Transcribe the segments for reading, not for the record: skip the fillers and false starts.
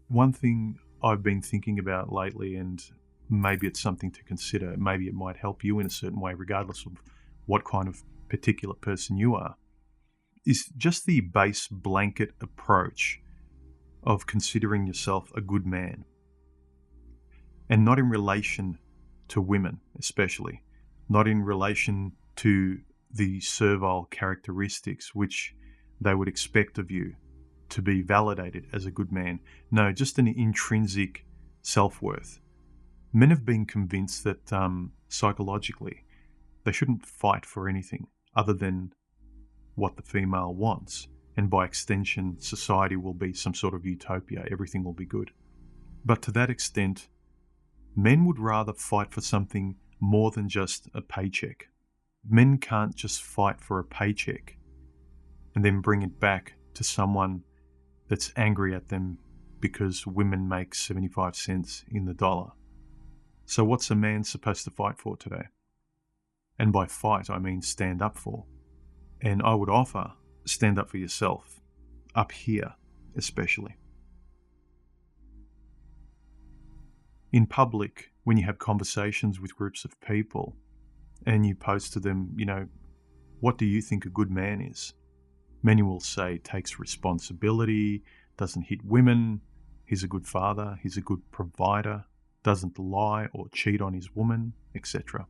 One thing I've been thinking about lately, and maybe it's something to consider, maybe it might help you in a certain way, regardless of what kind of particular person you are, is just the base blanket approach of considering yourself a good man. And not in relation to women, especially, not in relation to the servile characteristics which they would expect of you to be validated as a good man. No, just an intrinsic self-worth. Men have been convinced that psychologically they shouldn't fight for anything other than what the female wants. And by extension, society will be some sort of utopia. Everything will be good. But to that extent, men would rather fight for something more than just a paycheck. Men can't just fight for a paycheck and then bring it back to someone that's angry at them because women make 75 cents in the dollar. So what's a man supposed to fight for today? And by fight, I mean stand up for. And I would offer, stand up for yourself, up here especially. In public, when you have conversations with groups of people and you pose to them, what do you think a good man is? Many will say takes responsibility, doesn't hit women, he's a good father, he's a good provider, doesn't lie or cheat on his woman, etc.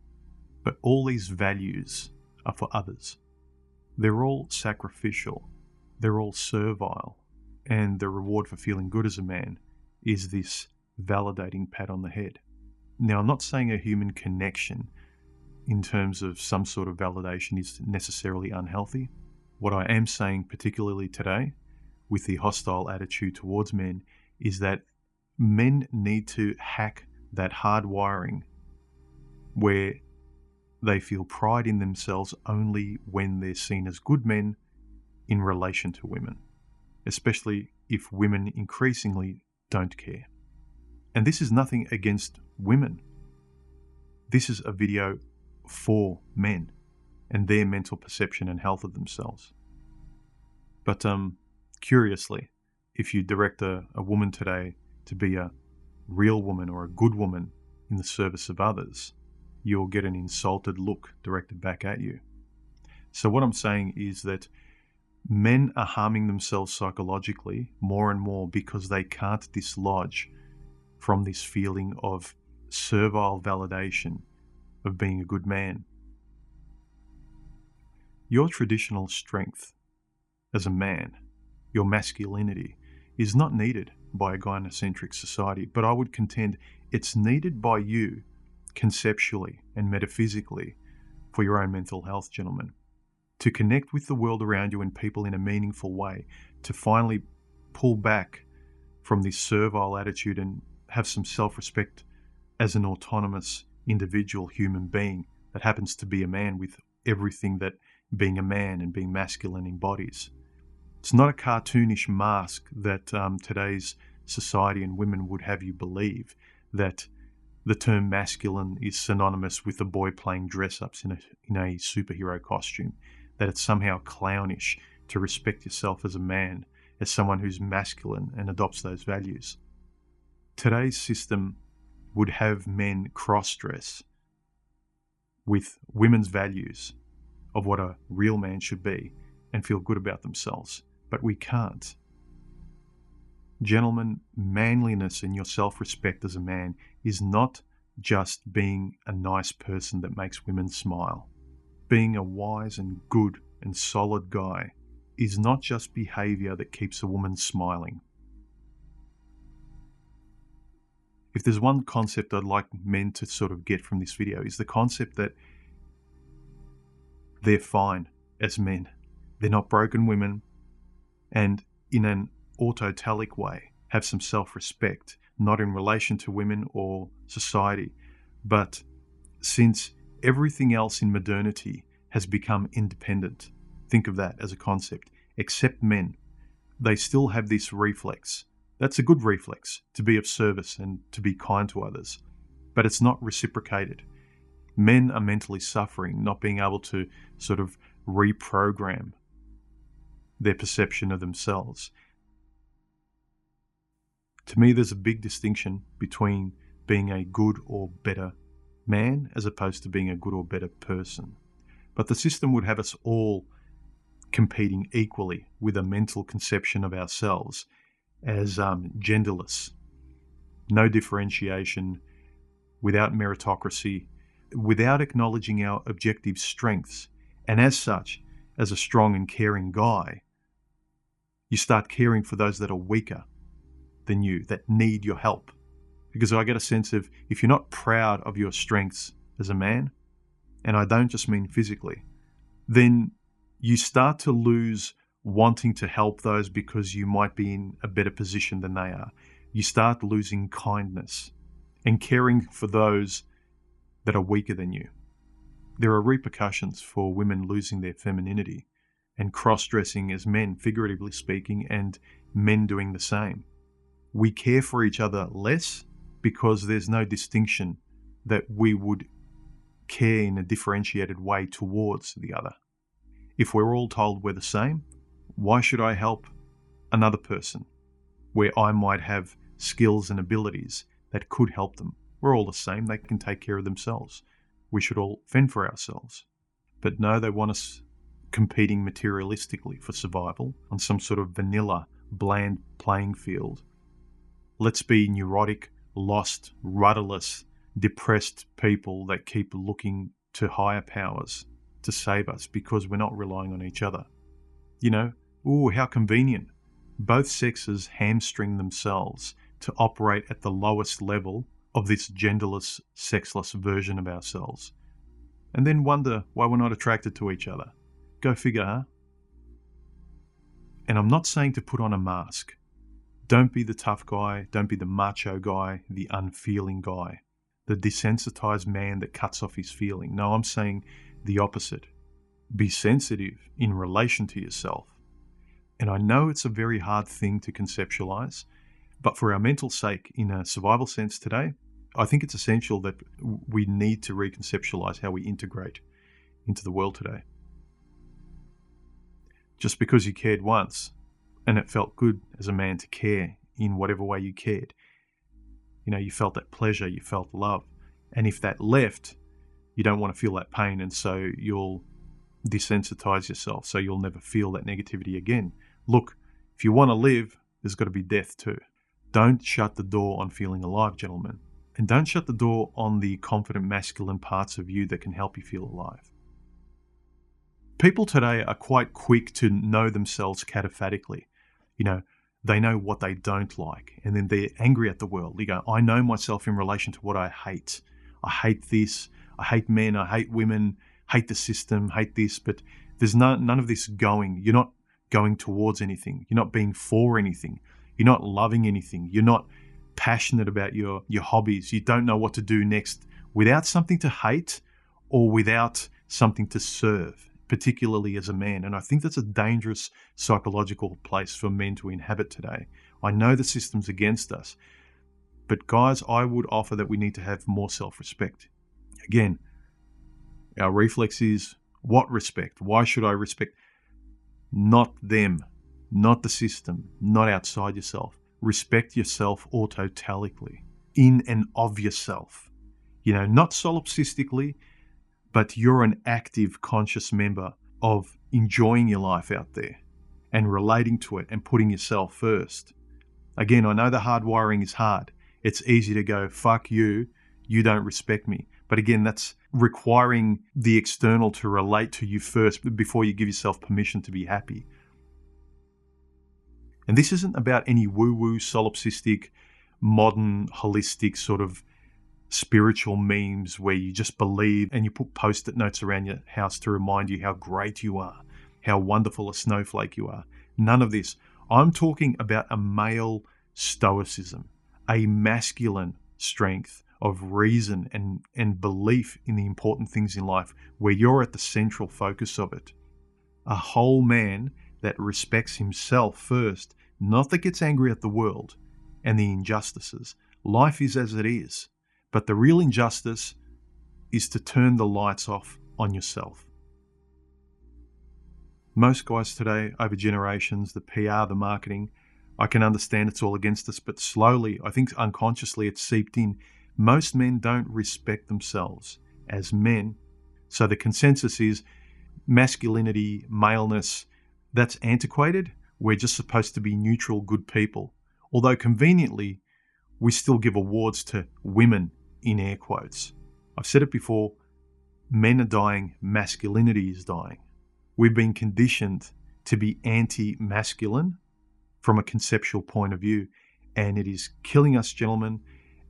But all these values are for others. They're all sacrificial, they're all servile, and the reward for feeling good as a man is this validating pat on the head. Now, I'm not saying a human connection in terms of some sort of validation is necessarily unhealthy. What I am saying, particularly today, with the hostile attitude towards men, is that men need to hack that hard wiring where they feel pride in themselves only when they're seen as good men in relation to women, especially if women increasingly don't care. And this is nothing against women. This is a video for men and their mental perception and health of themselves. But curiously, if you direct a woman today to be a real woman or a good woman in the service of others, you'll get an insulted look directed back at you. So what I'm saying is that men are harming themselves psychologically more and more because they can't dislodge from this feeling of servile validation of being a good man. Your traditional strength as a man, your masculinity, is not needed by a gynocentric society, but I would contend it's needed by you conceptually and metaphysically for your own mental health, gentlemen. To connect with the world around you and people in a meaningful way, to finally pull back from this servile attitude and have some self-respect as an autonomous individual human being that happens to be a man with everything that being a man and being masculine embodies. It's not a cartoonish mask that today's society and women would have you believe, that the term masculine is synonymous with a boy playing dress-ups in a superhero costume, that it's somehow clownish to respect yourself as a man, as someone who's masculine and adopts those values. Today's system would have men cross-dress with women's values of what a real man should be and feel good about themselves. But we can't. Gentlemen, manliness and your self-respect as a man is not just being a nice person that makes women smile. Being a wise and good and solid guy is not just behavior that keeps a woman smiling. If there's one concept I'd like men to sort of get from this video, is the concept that they're fine as men. They're not broken women, and in an autotelic way, have some self-respect, not in relation to women or society, but since everything else in modernity has become independent, think of that as a concept, except men, they still have this reflex. That's a good reflex, to be of service and to be kind to others, but it's not reciprocated. Men are mentally suffering, not being able to sort of reprogram their perception of themselves to To me, there's a big distinction between being a good or better man as opposed to being a good or better person. But the system would have us all competing equally with a mental conception of ourselves as genderless, no differentiation, without meritocracy, without acknowledging our objective strengths. And as such, as a strong and caring guy, you start caring for those that are weaker than you, that need your help. Because I get a sense of, if you're not proud of your strengths as a man, and I don't just mean physically, then you start to lose wanting to help those because you might be in a better position than they are. You start losing kindness and caring for those that are weaker than you. There are repercussions for women losing their femininity and cross-dressing as men, figuratively speaking, and men doing the same. We care for each other less because there's no distinction that we would care in a differentiated way towards the other. If we're all told we're the same, why should I help another person where I might have skills and abilities that could help them? We're all the same. They can take care of themselves. We should all fend for ourselves. But no, they want us competing materialistically for survival on some sort of vanilla, bland playing field. Let's be neurotic, lost, rudderless, depressed people that keep looking to higher powers to save us because we're not relying on each other. You know, ooh, how convenient. Both sexes hamstring themselves to operate at the lowest level of this genderless, sexless version of ourselves. And then wonder why we're not attracted to each other. Go figure, huh? And I'm not saying to put on a mask. Don't be the tough guy, don't be the macho guy, the unfeeling guy, the desensitized man that cuts off his feeling. No, I'm saying the opposite. Be sensitive in relation to yourself. And I know it's a very hard thing to conceptualize, but for our mental sake, in a survival sense today, I think it's essential that we need to reconceptualize how we integrate into the world today. Just because you cared once, and it felt good as a man to care in whatever way you cared. You know, you felt that pleasure, you felt love. And if that left, you don't want to feel that pain, and so you'll desensitize yourself, so you'll never feel that negativity again. Look, if you want to live, there's got to be death too. Don't shut the door on feeling alive, gentlemen. And don't shut the door on the confident masculine parts of you that can help you feel alive. People today are quite quick to know themselves cataphatically. You know, they know what they don't like, and then they're angry at the world. They go, I know myself in relation to what I hate. I hate this. I hate men. I hate women. Hate the system. Hate this. But there's none of this going. You're not going towards anything. You're not being for anything. You're not loving anything. You're not passionate about your hobbies. You don't know what to do next without something to hate or without something to serve, particularly as a man. And I think that's a dangerous psychological place for men to inhabit today. I know the system's against us, but guys, I would offer that we need to have more self-respect. Again, our reflex is, what respect? Why should I respect? Not them, not the system, not outside yourself. Respect yourself autotalically, in and of yourself. You know, not solipsistically, but you're an active, conscious member of enjoying your life out there and relating to it and putting yourself first. Again, I know the hardwiring is hard. It's easy to go, fuck you, you don't respect me. But again, that's requiring the external to relate to you first before you give yourself permission to be happy. And this isn't about any woo-woo, solipsistic, modern, holistic sort of spiritual memes where you just believe and you put post-it notes around your house to remind you how great you are, how wonderful a snowflake you are. None of this. I'm talking about a male stoicism, a masculine strength of reason and belief in the important things in life where you're at the central focus of it. A whole man that respects himself first, not that gets angry at the world and the injustices. Life is as it is. But the real injustice is to turn the lights off on yourself. Most guys today, over generations, the PR, the marketing, I can understand it's all against us, but slowly, I think unconsciously, it's seeped in. Most men don't respect themselves as men. So the consensus is masculinity, maleness, that's antiquated. We're just supposed to be neutral, good people. Although conveniently, we still give awards to women in air quotes. I've said it before, men are dying, masculinity is dying. We've been conditioned to be anti-masculine from a conceptual point of view, and it is killing us, gentlemen.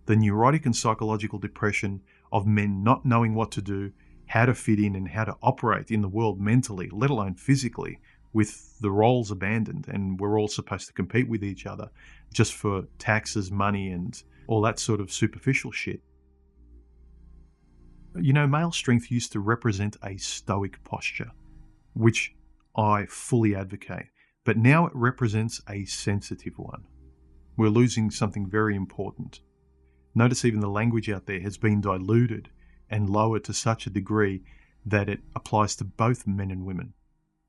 The neurotic and psychological depression of men not knowing what to do, how to fit in, and how to operate in the world mentally, let alone physically, with the roles abandoned, and we're all supposed to compete with each other just for taxes, money, and all that sort of superficial shit. You know, male strength used to represent a stoic posture, which I fully advocate, but now it represents a sensitive one. We're losing something very important. Notice even the language out there has been diluted and lowered to such a degree that it applies to both men and women,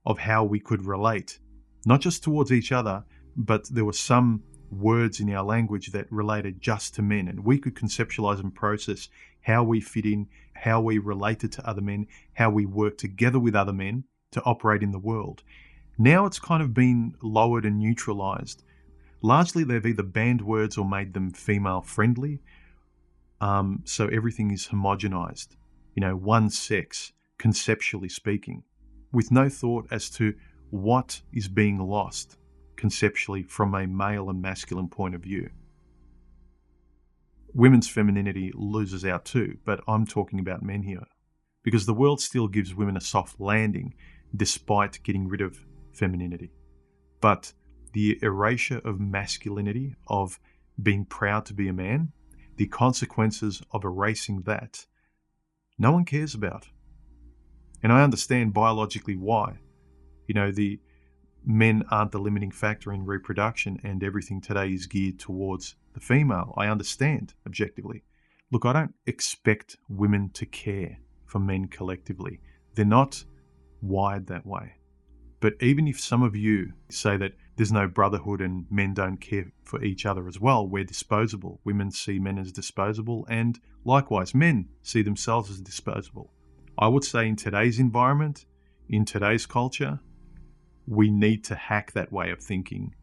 of how we could relate, not just towards each other, but there were some words in our language that related just to men, and we could conceptualize and process how we fit in, how we related to other men, how we work together with other men to operate in the world. Now it's kind of been lowered and neutralized. Largely they've either banned words or made them female friendly. So everything is homogenized, one sex, conceptually speaking, with no thought as to what is being lost conceptually from a male and masculine point of view. Women's femininity loses out too, but I'm talking about men here, because the world still gives women a soft landing despite getting rid of femininity. But the erasure of masculinity, of being proud to be a man, the consequences of erasing that, no one cares about. And I understand biologically why. The men aren't the limiting factor in reproduction, and everything today is geared towards the female. I understand objectively. Look, I don't expect women to care for men collectively. They're not wired that way. But even if some of you say that there's no brotherhood and men don't care for each other as well, we're disposable. Women see men as disposable, and likewise, men see themselves as disposable. I would say in today's environment, in today's culture, we need to hack that way of thinking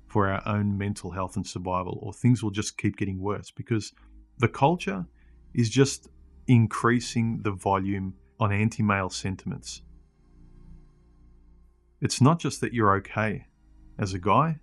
for our own mental health and survival, or things will just keep getting worse, because the culture is just increasing the volume on anti-male sentiments. It's not just that you're okay as a guy.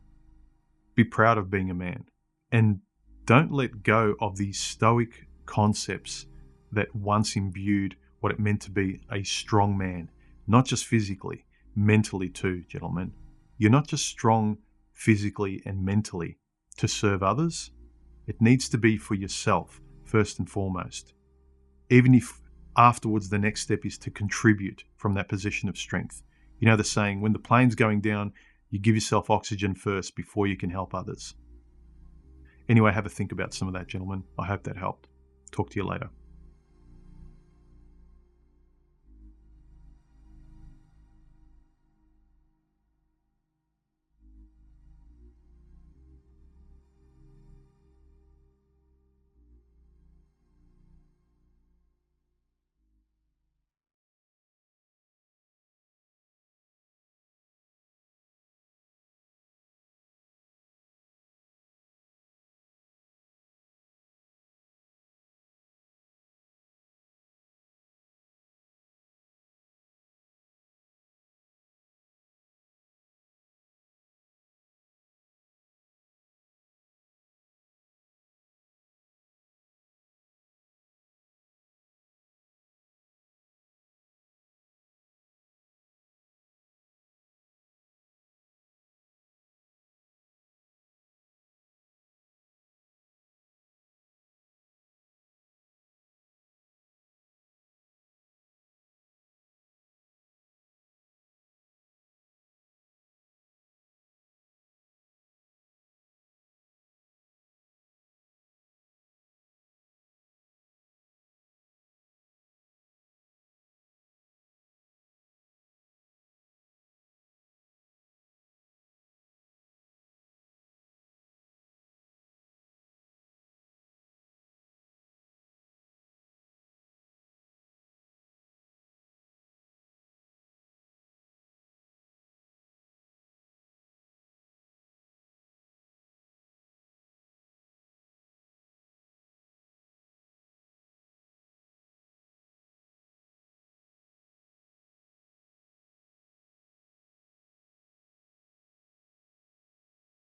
Be proud of being a man, and don't let go of these stoic concepts that once imbued what it meant to be a strong man, not just physically, mentally too, gentlemen. You're not just strong physically and mentally to serve others. It needs to be for yourself first and foremost, even if afterwards the next step is to contribute from that position of strength. You know the saying, when the plane's going down, you give yourself oxygen first before you can help others. Anyway, have a think about some of that, gentlemen. I hope that helped. Talk to you later.